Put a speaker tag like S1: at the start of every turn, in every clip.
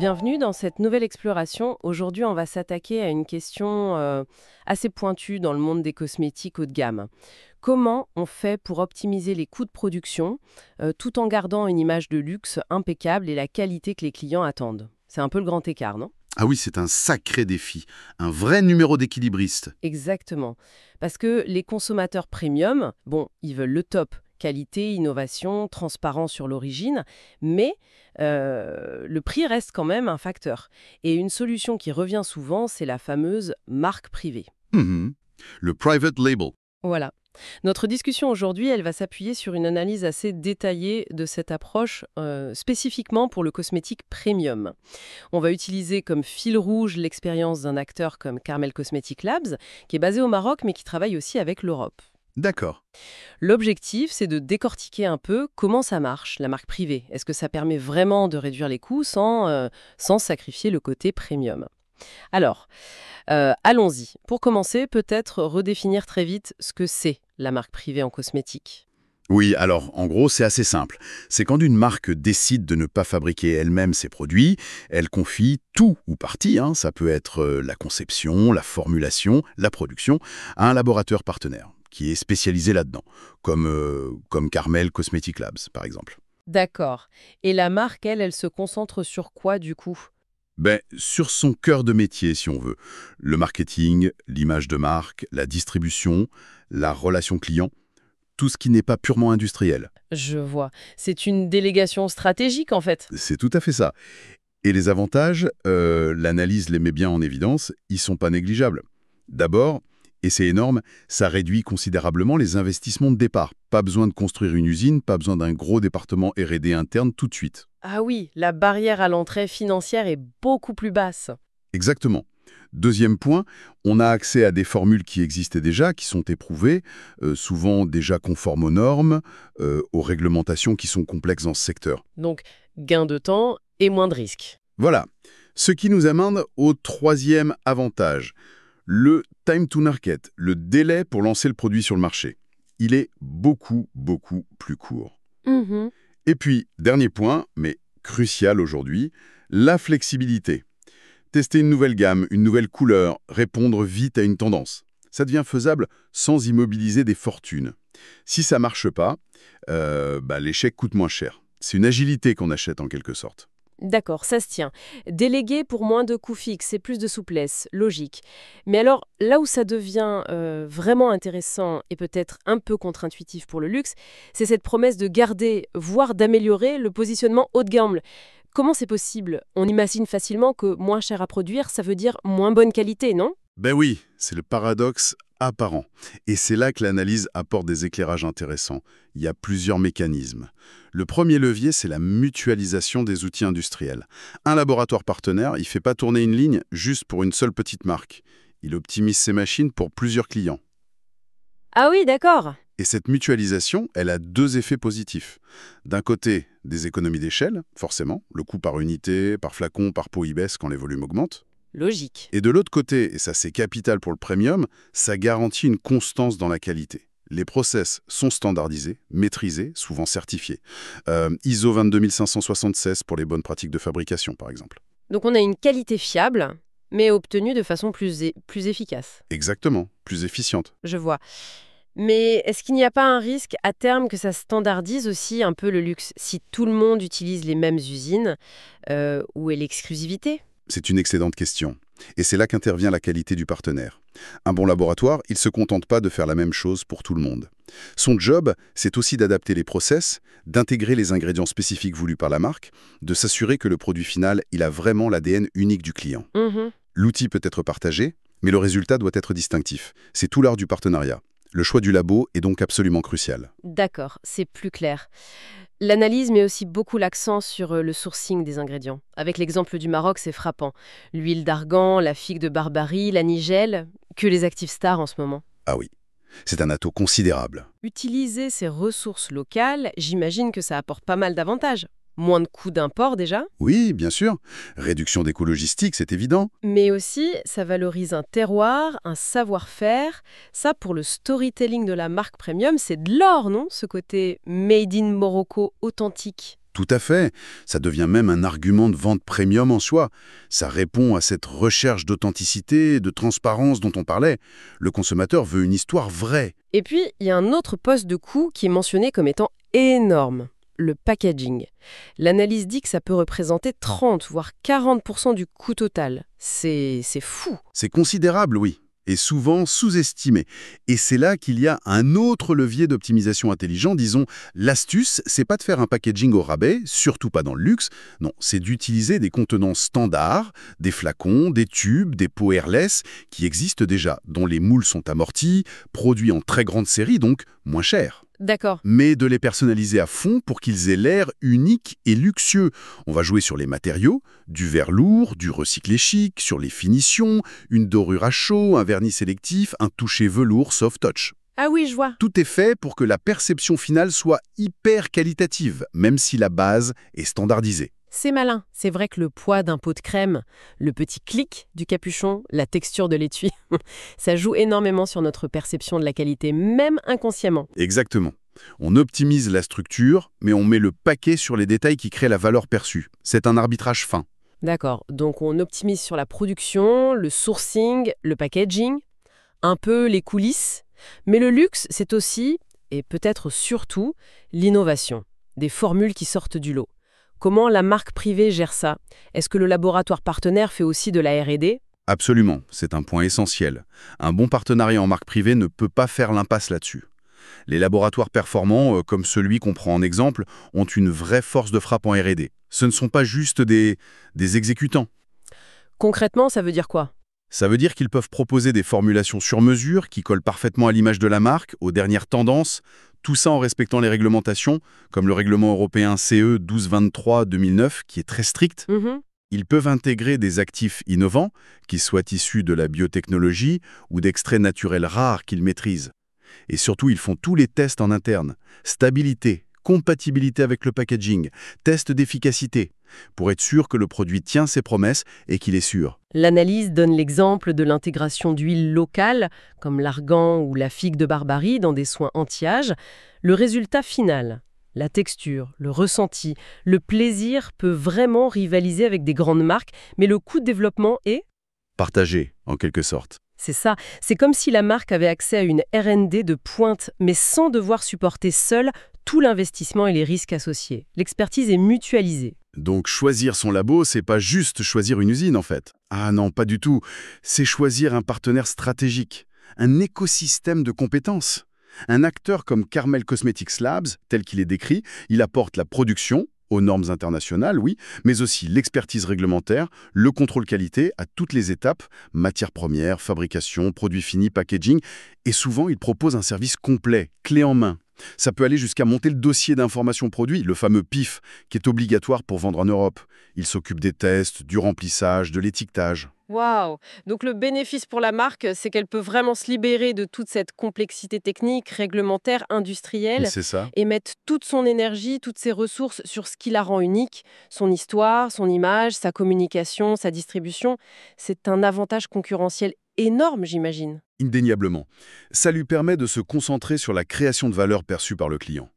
S1: Bienvenue dans cette nouvelle exploration. Aujourd'hui, on va s'attaquer à une question assez pointue dans le monde des cosmétiques haut de gamme. Comment on fait pour optimiser les coûts de production tout en gardant une image de luxe impeccable et la qualité que les clients attendent? C'est un peu le grand écart, non?
S2: Ah oui, c'est un sacré défi, un vrai numéro d'équilibriste.
S1: Exactement. Parce que les consommateurs premium, bon, ils veulent le top. Qualité, innovation, transparence sur l'origine, mais le prix reste quand même un facteur. Et une solution qui revient souvent, c'est la fameuse marque privée.
S2: Mhm. Le private label.
S1: Voilà. Notre discussion aujourd'hui, elle va s'appuyer sur une analyse assez détaillée de cette approche spécifiquement pour le cosmétique premium. On va utiliser comme fil rouge l'expérience d'un acteur comme Carmel Cosmetic Labs, qui est basé au Maroc mais qui travaille aussi avec l'Europe.
S2: D'accord.
S1: L'objectif, c'est de décortiquer un peu comment ça marche, la marque privée. Est-ce que ça permet vraiment de réduire les coûts sans sacrifier le côté premium? Alors, allons-y. Pour commencer, peut-être redéfinir très vite ce que c'est la marque privée en cosmétique.
S2: Oui, alors en gros, c'est assez simple. C'est quand une marque décide de ne pas fabriquer elle-même ses produits, elle confie tout ou partie, ça peut être la conception, la formulation, la production, à un laboratoire partenaire qui est spécialisé là-dedans, comme Carmel Cosmetic Labs, par exemple.
S1: D'accord. Et la marque, elle se concentre sur quoi du coup?
S2: Sur son cœur de métier, si on veut. Le marketing, l'image de marque, la distribution, la relation client, tout ce qui n'est pas purement industriel.
S1: Je vois. C'est une délégation stratégique en fait.
S2: C'est tout à fait ça. Et les avantages, l'analyse les met bien en évidence, ils sont pas négligeables. D'abord, et c'est énorme, ça réduit considérablement les investissements de départ. Pas besoin de construire une usine, pas besoin d'un gros département R&D interne tout de suite.
S1: Ah oui, la barrière à l'entrée financière est beaucoup plus basse.
S2: Exactement. Deuxième point, on a accès à des formules qui existaient déjà, qui sont éprouvées, souvent déjà conformes aux normes, aux réglementations qui sont complexes dans ce secteur.
S1: Donc, gain de temps et moins de risques.
S2: Voilà. Ce qui nous amène au troisième avantage, le time to market, le délai pour lancer le produit sur le marché. Il est beaucoup, beaucoup plus court.
S1: Mhm.
S2: Et puis, dernier point, mais crucial aujourd'hui, la flexibilité. Tester une nouvelle gamme, une nouvelle couleur, répondre vite à une tendance. Ça devient faisable sans immobiliser des fortunes. Si ça marche pas, l'échec coûte moins cher. C'est une agilité qu'on achète en quelque sorte.
S1: D'accord, ça se tient. Déléguer pour moins de coûts fixes et plus de souplesse, logique. Mais alors, là où ça devient vraiment intéressant et peut-être un peu contre-intuitif pour le luxe, c'est cette promesse de garder, voire d'améliorer le positionnement haut de gamme. Comment c'est possible? On imagine facilement que moins cher à produire, ça veut dire moins bonne qualité, non?
S2: Ben oui, c'est le paradoxe apparent. Et c'est là que l'analyse apporte des éclairages intéressants. Il y a plusieurs mécanismes. Le premier levier, c'est la mutualisation des outils industriels. Un laboratoire partenaire, il ne fait pas tourner une ligne juste pour une seule petite marque. Il optimise ses machines pour plusieurs clients.
S1: Ah oui, d'accord.
S2: Et cette mutualisation, elle a deux effets positifs. D'un côté, des économies d'échelle, forcément. Le coût par unité, par flacon, par pot, il baisse quand les volumes augmentent.
S1: Logique.
S2: Et de l'autre côté, et ça c'est capital pour le premium, ça garantit une constance dans la qualité. Les process sont standardisés, maîtrisés, souvent certifiés. ISO 22576 pour les bonnes pratiques de fabrication, par exemple.
S1: Donc on a une qualité fiable, mais obtenue de façon plus efficace.
S2: Exactement, plus efficiente.
S1: Je vois. Mais est-ce qu'il n'y a pas un risque à terme que ça standardise aussi un peu le luxe, si tout le monde utilise les mêmes usines, où est l'exclusivité?
S2: C'est une excellente question. Et c'est là qu'intervient la qualité du partenaire. Un bon laboratoire, il ne se contente pas de faire la même chose pour tout le monde. Son job, c'est aussi d'adapter les process, d'intégrer les ingrédients spécifiques voulus par la marque, de s'assurer que le produit final, il a vraiment l'ADN unique du client.
S1: Mhm.
S2: L'outil peut être partagé, mais le résultat doit être distinctif. C'est tout l'art du partenariat. Le choix du labo est donc absolument crucial.
S1: D'accord, c'est plus clair. L'analyse met aussi beaucoup l'accent sur le sourcing des ingrédients. Avec l'exemple du Maroc, c'est frappant. L'huile d'argan, la figue de Barbarie, la nigelle, que les actifs stars en ce moment.
S2: Ah oui, c'est un atout considérable.
S1: Utiliser ces ressources locales, j'imagine que ça apporte pas mal d'avantages. Moins de coûts d'import déjà,
S2: Oui, bien sûr. Réduction des coûts logistiques, c'est évident.
S1: mais aussi ça valorise un terroir, un savoir-faire. Ça, pour le storytelling de la marque premium, c'est de l'or, non? Ce côté made in Morocco authentique.
S2: Tout à fait. Ça devient même un argument de vente premium en soi. Ça répond à cette recherche d'authenticité, de transparence dont on parlait. Le consommateur veut une histoire vraie.
S1: Et puis, il y a un autre poste de coût qui est mentionné comme étant énorme, le packaging. L'analyse dit que ça peut représenter 30 voire 40% du coût total. C'est fou.
S2: C'est considérable, oui, et souvent sous-estimé. Et c'est là qu'il y a un autre levier d'optimisation intelligent, disons, l'astuce, c'est pas de faire un packaging au rabais, surtout pas dans le luxe, non, c'est d'utiliser des contenants standards, des flacons, des tubes, des pots airless, qui existent déjà, dont les moules sont amortis, produits en très grande série, donc moins chers.
S1: D'accord.
S2: Mais de les personnaliser à fond pour qu'ils aient l'air unique et luxueux. On va jouer sur les matériaux, du verre lourd, du recyclé chic, sur les finitions, une dorure à chaud, un vernis sélectif, un toucher velours soft touch.
S1: Ah oui, je vois.
S2: Tout est fait pour que la perception finale soit hyper qualitative, même si la base est standardisée.
S1: C'est malin. C'est vrai que le poids d'un pot de crème, le petit clic du capuchon, la texture de l'étui, ça joue énormément sur notre perception de la qualité, même inconsciemment.
S2: Exactement. On optimise la structure, mais on met le paquet sur les détails qui créent la valeur perçue. C'est un arbitrage fin.
S1: D'accord. Donc on optimise sur la production, le sourcing, le packaging, un peu les coulisses. Mais le luxe, c'est aussi, et peut-être surtout, l'innovation. Des formules qui sortent du lot. Comment la marque privée gère ça? Est-ce que le laboratoire partenaire fait aussi de la R&D?
S2: Absolument, c'est un point essentiel. Un bon partenariat en marque privée ne peut pas faire l'impasse là-dessus. Les laboratoires performants, comme celui qu'on prend en exemple, ont une vraie force de frappe en R&D. Ce ne sont pas juste des exécutants.
S1: Concrètement, ça veut dire quoi?
S2: Ça veut dire qu'ils peuvent proposer des formulations sur mesure qui collent parfaitement à l'image de la marque, aux dernières tendances, tout ça en respectant les réglementations, comme le règlement européen CE 1223-2009, qui est très strict. Ils peuvent intégrer des actifs innovants, qui soient issus de la biotechnologie ou d'extraits naturels rares qu'ils maîtrisent. Et surtout, ils font tous les tests en interne. Stabilité, compatibilité avec le packaging, test d'efficacité, pour être sûr que le produit tient ses promesses et qu'il est sûr.
S1: L'analyse donne l'exemple de l'intégration d'huiles locales, comme l'argan ou la figue de Barbarie, dans des soins anti-âge. Le résultat final, la texture, le ressenti, le plaisir peut vraiment rivaliser avec des grandes marques, mais le coût de développement est...
S2: Partagé, en quelque sorte.
S1: C'est ça, c'est comme si la marque avait accès à une R&D de pointe, mais sans devoir supporter seule tout l'investissement et les risques associés. L'expertise est mutualisée.
S2: Donc choisir son labo, c'est pas juste choisir une usine en fait. Ah non, pas du tout. C'est choisir un partenaire stratégique, un écosystème de compétences. Un acteur comme Carmel Cosmetics Labs, tel qu'il est décrit, il apporte la production, aux normes internationales, oui, mais aussi l'expertise réglementaire, le contrôle qualité à toutes les étapes, matières premières, fabrication, produits finis, packaging, et souvent il propose un service complet, clé en main. Ça peut aller jusqu'à monter le dossier d'information produit, le fameux PIF, qui est obligatoire pour vendre en Europe. Il s'occupe des tests, du remplissage, de l'étiquetage.
S1: Waouh! Donc le bénéfice pour la marque, c'est qu'elle peut vraiment se libérer de toute cette complexité technique, réglementaire, industrielle,
S2: C'est ça.
S1: et mettre toute son énergie, toutes ses ressources sur ce qui la rend unique, son histoire, son image, sa communication, sa distribution. C'est un avantage concurrentiel énorme, j'imagine.
S2: Indéniablement. Ça lui permet de se concentrer sur la création de valeur perçue par le client.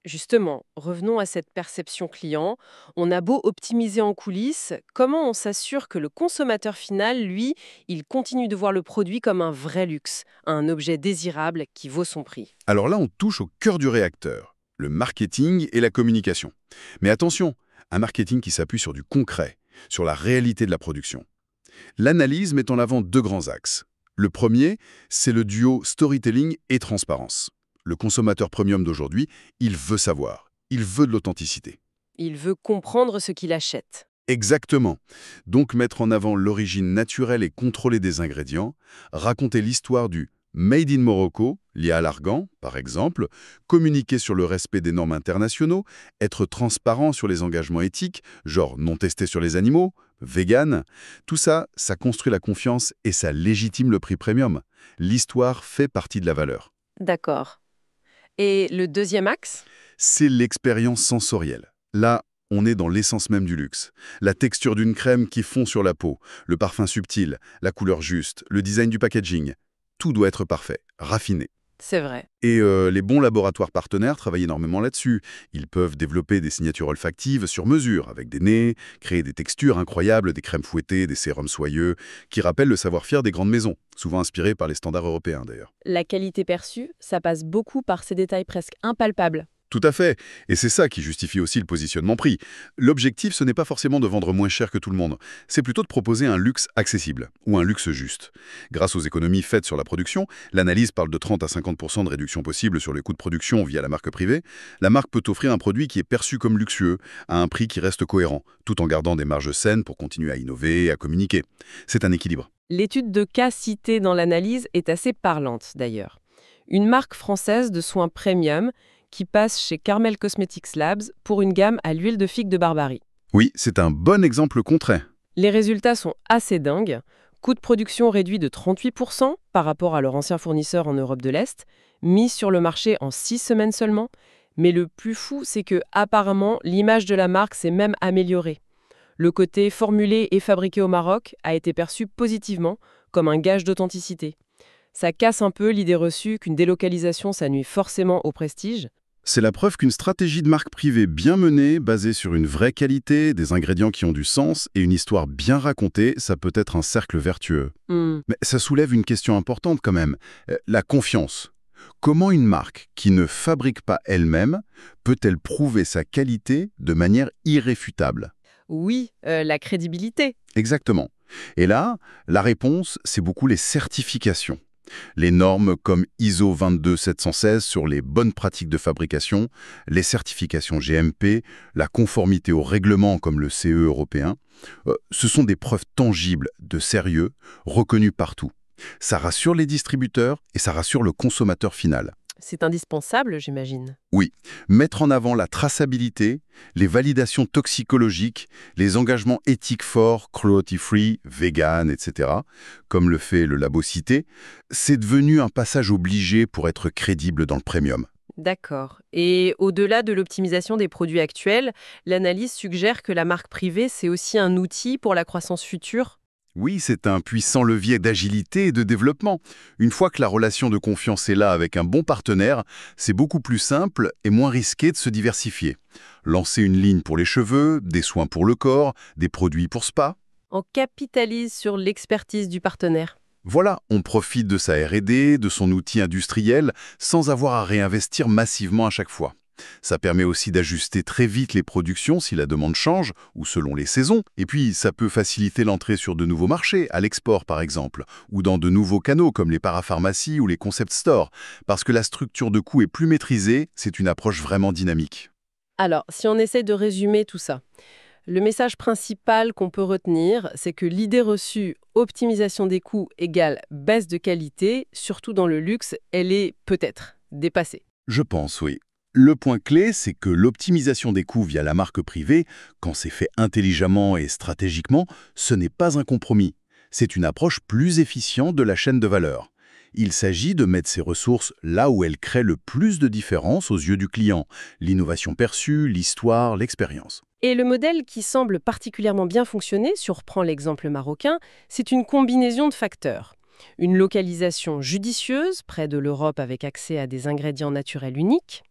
S1: Justement, revenons à cette perception client. On a beau optimiser en coulisses, comment on s'assure que le consommateur final, lui, il continue de voir le produit comme un vrai luxe, un objet désirable qui vaut son prix?
S2: Alors là, on touche au cœur du réacteur, le marketing et la communication. Mais attention, un marketing qui s'appuie sur du concret, sur la réalité de la production. L'analyse met en avant deux grands axes. Le premier, c'est le duo storytelling et transparence. Le consommateur premium d'aujourd'hui, il veut savoir, il veut de l'authenticité.
S1: Il veut comprendre ce qu'il achète.
S2: Exactement. Donc mettre en avant l'origine naturelle et contrôlée des ingrédients, raconter l'histoire du Made in Morocco, lié à l'argan, par exemple, communiquer sur le respect des normes internationaux, être transparent sur les engagements éthiques, genre non testé sur les animaux, vegan, tout ça, ça construit la confiance et ça légitime le prix premium. L'histoire fait partie de la valeur.
S1: D'accord. Et le deuxième axe?
S2: C'est l'expérience sensorielle. Là, on est dans l'essence même du luxe. La texture d'une crème qui fond sur la peau, le parfum subtil, la couleur juste, le design du packaging. Tout doit être parfait, raffiné.
S1: C'est vrai.
S2: Et les bons laboratoires partenaires travaillent énormément là-dessus. Ils peuvent développer des signatures olfactives sur mesure, avec des nez, créer des textures incroyables, des crèmes fouettées, des sérums soyeux, qui rappellent le savoir-faire des grandes maisons, souvent inspirés par les standards européens d'ailleurs.
S1: La qualité perçue, ça passe beaucoup par ces détails presque impalpables.
S2: Tout à fait. Et c'est ça qui justifie aussi le positionnement prix. L'objectif, ce n'est pas forcément de vendre moins cher que tout le monde. C'est plutôt de proposer un luxe accessible, ou un luxe juste. Grâce aux économies faites sur la production, l'analyse parle de 30 à 50% de réduction possible sur les coûts de production via la marque privée. La marque peut offrir un produit qui est perçu comme luxueux, à un prix qui reste cohérent, tout en gardant des marges saines pour continuer à innover et à communiquer. C'est un équilibre.
S1: L'étude de cas citée dans l'analyse est assez parlante d'ailleurs. Une marque française de soins premium qui passe chez Carmel Cosmetics Labs pour une gamme à l'huile de figue de Barbarie.
S2: Oui, c'est un bon exemple concret.
S1: Les résultats sont assez dingues. Coût de production réduit de 38% par rapport à leur ancien fournisseur en Europe de l'Est, mis sur le marché en 6 semaines seulement. Mais le plus fou, c'est que apparemment, l'image de la marque s'est même améliorée. Le côté formulé et fabriqué au Maroc a été perçu positivement comme un gage d'authenticité. Ça casse un peu l'idée reçue qu'une délocalisation, ça nuit forcément au prestige.
S2: C'est la preuve qu'une stratégie de marque privée bien menée, basée sur une vraie qualité, des ingrédients qui ont du sens et une histoire bien racontée, ça peut être un cercle vertueux. Mais ça soulève une question importante quand même, la confiance. Comment une marque qui ne fabrique pas elle-même peut-elle prouver sa qualité de manière irréfutable?
S1: Oui, la crédibilité.
S2: Exactement. Et là, la réponse, c'est beaucoup les certifications. Les normes comme ISO 22716 sur les bonnes pratiques de fabrication, les certifications GMP, la conformité aux règlements comme le CE européen, ce sont des preuves tangibles de sérieux, reconnues partout. Ça rassure les distributeurs et ça rassure le consommateur final.
S1: C'est indispensable, j'imagine.
S2: Oui, mettre en avant la traçabilité, les validations toxicologiques, les engagements éthiques forts, cruelty-free, vegan, etc., comme le fait le labo cité, c'est devenu un passage obligé pour être crédible dans le premium.
S1: D'accord. Et au-delà de l'optimisation des produits actuels, l'analyse suggère que la marque privée, c'est aussi un outil pour la croissance future.
S2: Oui, c'est un puissant levier d'agilité et de développement. Une fois que la relation de confiance est là avec un bon partenaire, c'est beaucoup plus simple et moins risqué de se diversifier. Lancer une ligne pour les cheveux, des soins pour le corps, des produits pour spa.
S1: On capitalise sur l'expertise du partenaire.
S2: Voilà, on profite de sa R&D, de son outil industriel, sans avoir à réinvestir massivement à chaque fois. Ça permet aussi d'ajuster très vite les productions si la demande change, ou selon les saisons. Et puis, ça peut faciliter l'entrée sur de nouveaux marchés, à l'export par exemple, ou dans de nouveaux canaux comme les parapharmacies ou les concept stores. Parce que la structure de coût est plus maîtrisée, c'est une approche vraiment dynamique.
S1: Alors, si on essaie de résumer tout ça, le message principal qu'on peut retenir, c'est que l'idée reçue optimisation des coûts égale baisse de qualité, surtout dans le luxe, elle est peut-être dépassée.
S2: Je pense, oui. Le point clé, c'est que l'optimisation des coûts via la marque privée, quand c'est fait intelligemment et stratégiquement, ce n'est pas un compromis. C'est une approche plus efficiente de la chaîne de valeur. Il s'agit de mettre ses ressources là où elles créent le plus de différence aux yeux du client. L'innovation perçue, l'histoire, l'expérience.
S1: Et le modèle qui semble particulièrement bien fonctionner, si on reprend l'exemple marocain, c'est une combinaison de facteurs. Une localisation judicieuse, près de l'Europe avec accès à des ingrédients naturels uniques,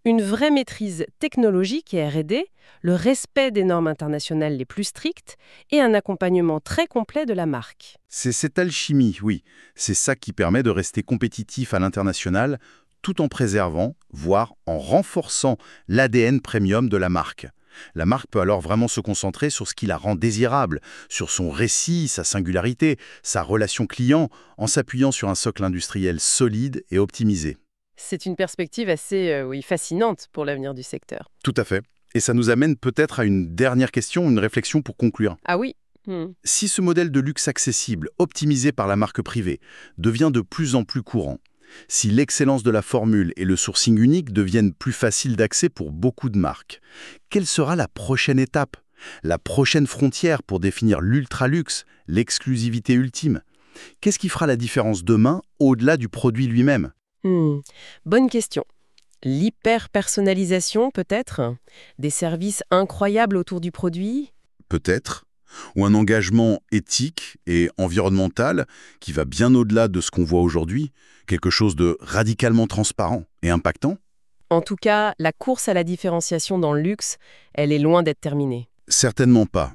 S1: une vraie maîtrise technologique et R&D, le respect des normes internationales les plus strictes et un accompagnement très complet de la marque.
S2: C'est cette alchimie, oui. C'est ça qui permet de rester compétitif à l'international tout en préservant, voire en renforçant l'ADN premium de la marque. La marque peut alors vraiment se concentrer sur ce qui la rend désirable, sur son récit, sa singularité, sa relation client, en s'appuyant sur un socle industriel solide et optimisé.
S1: C'est une perspective assez fascinante pour l'avenir du secteur.
S2: Tout à fait. Et ça nous amène peut-être à une dernière question, une réflexion pour conclure.
S1: Ah oui.
S2: Si ce modèle de luxe accessible, optimisé par la marque privée, devient de plus en plus courant, si l'excellence de la formule et le sourcing unique deviennent plus faciles d'accès pour beaucoup de marques, quelle sera la prochaine étape, la prochaine frontière pour définir l'ultra-luxe, l'exclusivité ultime? Qu'est-ce qui fera la différence demain au-delà du produit lui-même?
S1: Bonne question. L'hyper-personnalisation peut-être? Des services incroyables autour du produit?
S2: Peut-être. Ou un engagement éthique et environnemental qui va bien au-delà de ce qu'on voit aujourd'hui, quelque chose de radicalement transparent et impactant?
S1: En tout cas, la course à la différenciation dans le luxe, elle est loin d'être terminée.
S2: Certainement pas.